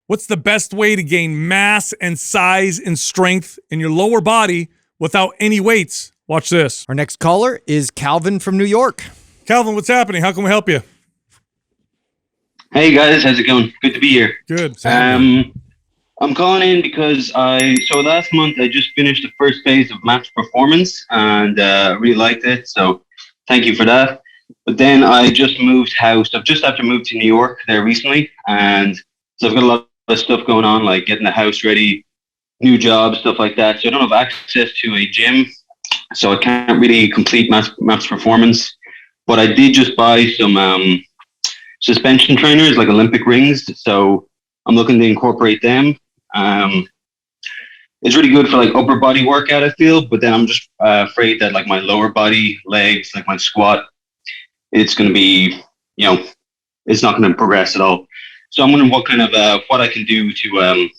What's the best way to gain mass and size and strength in your lower body without any weights? Watch this. Our next caller is Calvin from New York. Calvin, what's happening? How can we help you? Hey guys, how's it going? Good to be here. Good. I'm calling in because so last month I just finished the first phase of Maps Performance and really liked it. So thank you for that. But then I just moved house. I've just after moved to New York there recently, and so I've got a lot of stuff going on, like getting the house ready, new job, stuff like that. So I don't have access to a gym, so I can't really complete Maps Performance. But I did just buy some suspension trainers, like Olympic rings. So I'm looking to incorporate them. It's really good for like upper body workout, I feel, but then I'm just afraid that like my lower body, legs, like my squat, it's going to be, it's not going to progress at all. So I'm wondering what kind of, what I can do to,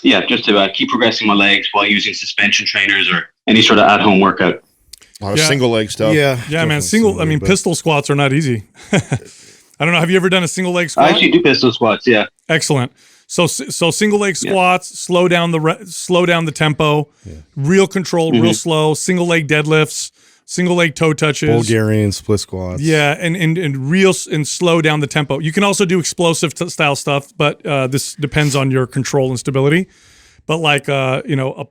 just to keep progressing my legs while using suspension trainers or any sort of at-home workout. A lot of single leg stuff. Yeah, man. Pistol squats are not easy. I don't know. Have you ever done a single leg squat? I actually do pistol squats. Yeah. Excellent. So single leg squats, slow down the tempo, real controlled, real slow. Single leg deadlifts, single leg toe touches, Bulgarian split squats. Yeah, and slow down the tempo. You can also do explosive style stuff, but this depends on your control and stability. But like a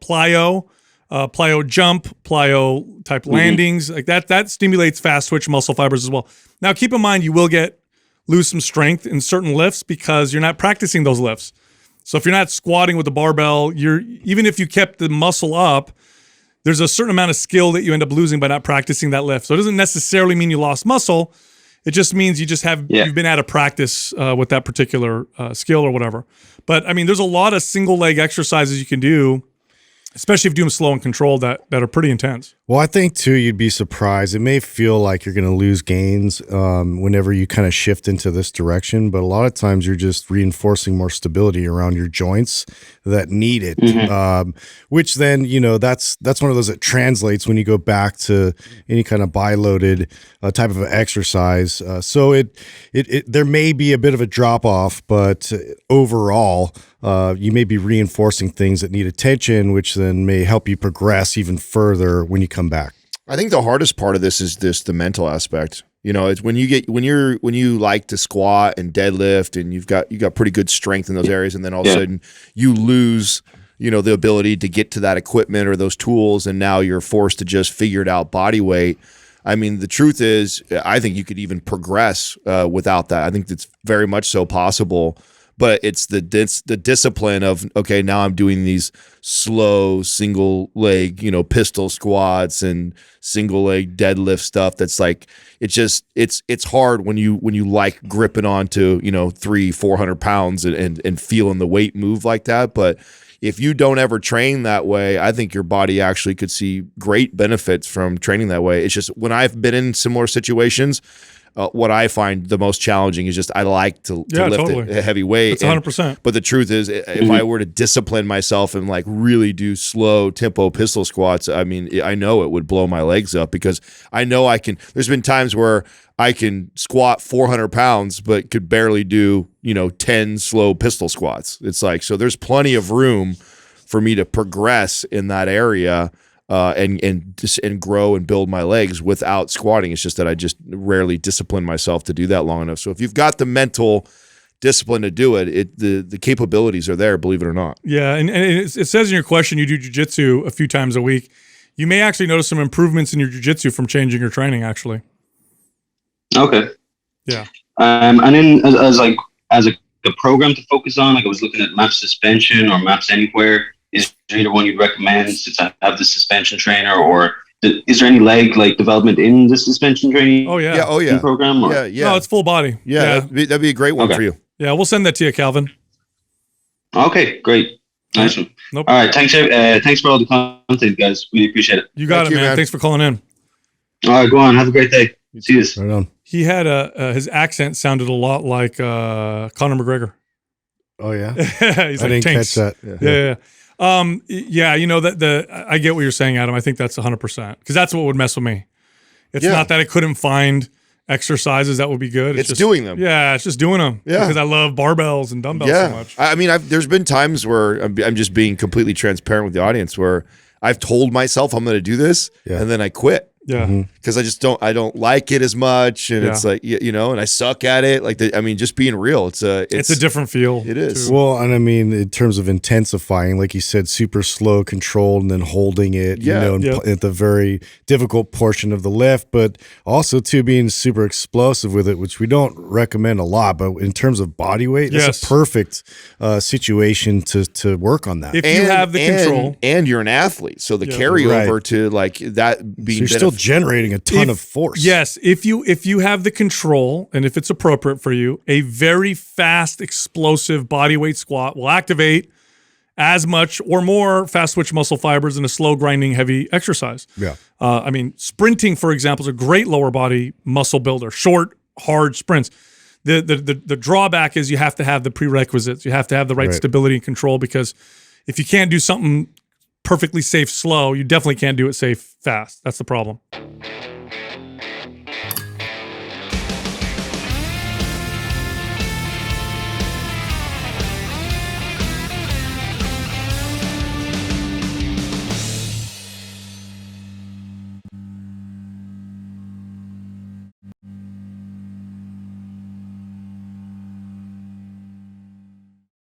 plyo jump, plyo type landings, like that stimulates fast twitch muscle fibers as well. Now keep in mind you will lose some strength in certain lifts because you're not practicing those lifts. So if you're not squatting with the barbell, even if you kept the muscle up, there's a certain amount of skill that you end up losing by not practicing that lift. So it doesn't necessarily mean you lost muscle. It just means you just you've been out of practice with that particular skill or whatever. But I mean, there's a lot of single leg exercises you can do, especially if you do them slow and controlled, that are pretty intense. Well, I think, too, you'd be surprised. It may feel like you're going to lose gains whenever you kind of shift into this direction, but a lot of times you're just reinforcing more stability around your joints that need it, which then, that's one of those that translates when you go back to any kind of bi-loaded type of exercise. So there may be a bit of a drop-off, but overall, you may be reinforcing things that need attention, which then may help you progress even further when you come back. I think the hardest part of this is the mental aspect. It's when you like to squat and deadlift and you've got pretty good strength in those areas, and then all of a sudden you lose the ability to get to that equipment or those tools, and now you're forced to just figure it out body weight. I mean, the truth is, I think you could even progress without that. I think it's very much so possible. But it's the discipline of, okay, now I'm doing these slow single leg, pistol squats and single leg deadlift stuff. That's like, it's hard when you like gripping onto 300-400 pounds and feeling the weight move like that. But if you don't ever train that way, I think your body actually could see great benefits from training that way. It's just when I've been in similar situations, what I find the most challenging is just I like to lift a heavy weight. That's 100%. But the truth is, if I were to discipline myself and like really do slow tempo pistol squats, I mean, I know it would blow my legs up because I know I can. There's been times where I can squat 400 pounds, but could barely do 10 slow pistol squats. It's like, so there's plenty of room for me to progress in that area. And grow and build my legs without squatting. It's just that I just rarely discipline myself to do that long enough. So if you've got the mental discipline to do it, the capabilities are there, believe it or not. Yeah, and it says in your question you do jiu-jitsu a few times a week. You may actually notice some improvements in your jiu-jitsu from changing your training, actually. Okay. Yeah. And then as a program to focus on, like I was looking at Maps Suspension or Maps Anywhere. Is there either one you'd recommend since I have the suspension trainer, or is there any leg development in the suspension training? Program? Or? No, it's full body. Yeah. That'd be a great one for you. Yeah, we'll send that to you, Calvin. Okay, great. Nice one. Nope. All right, thanks for all the content, guys. Really appreciate it. You got it, man. Thanks for calling in. All right, go on. Have a great day. See you. Right on. He had his accent sounded a lot like Conor McGregor. Oh yeah, he's I didn't catch that. Yeah. I get what you're saying, Adam. I think that's 100% because that's what would mess with me. It's not that I couldn't find exercises that would be good. It's just doing them. Yeah, it's just doing them. Yeah. Because I love barbells and dumbbells so much. I mean, there's been times where I'm just being completely transparent with the audience where I've told myself I'm going to do this, and then I quit. Yeah. Because I don't like it as much, and it's like and I suck at it. Like just being real, it's a different feel. It is. too. Well, and I mean, in terms of intensifying, like you said, super slow, controlled, and then holding it, at the very difficult portion of the lift, but also too being super explosive with it, which we don't recommend a lot. But in terms of body weight, it's a perfect situation to work on that. If you have the control, and you're an athlete, so the carryover to like that being so you're still generating a ton of force. Yes, if you have the control and if it's appropriate for you, a very fast, explosive bodyweight squat will activate as much or more fast twitch muscle fibers in a slow grinding heavy exercise. Yeah. I mean, sprinting, for example, is a great lower body muscle builder. Short, hard sprints. The drawback is you have to have the prerequisites. You have to have the right stability and control, because if you can't do something perfectly safe slow, you definitely can't do it safe fast. That's the problem.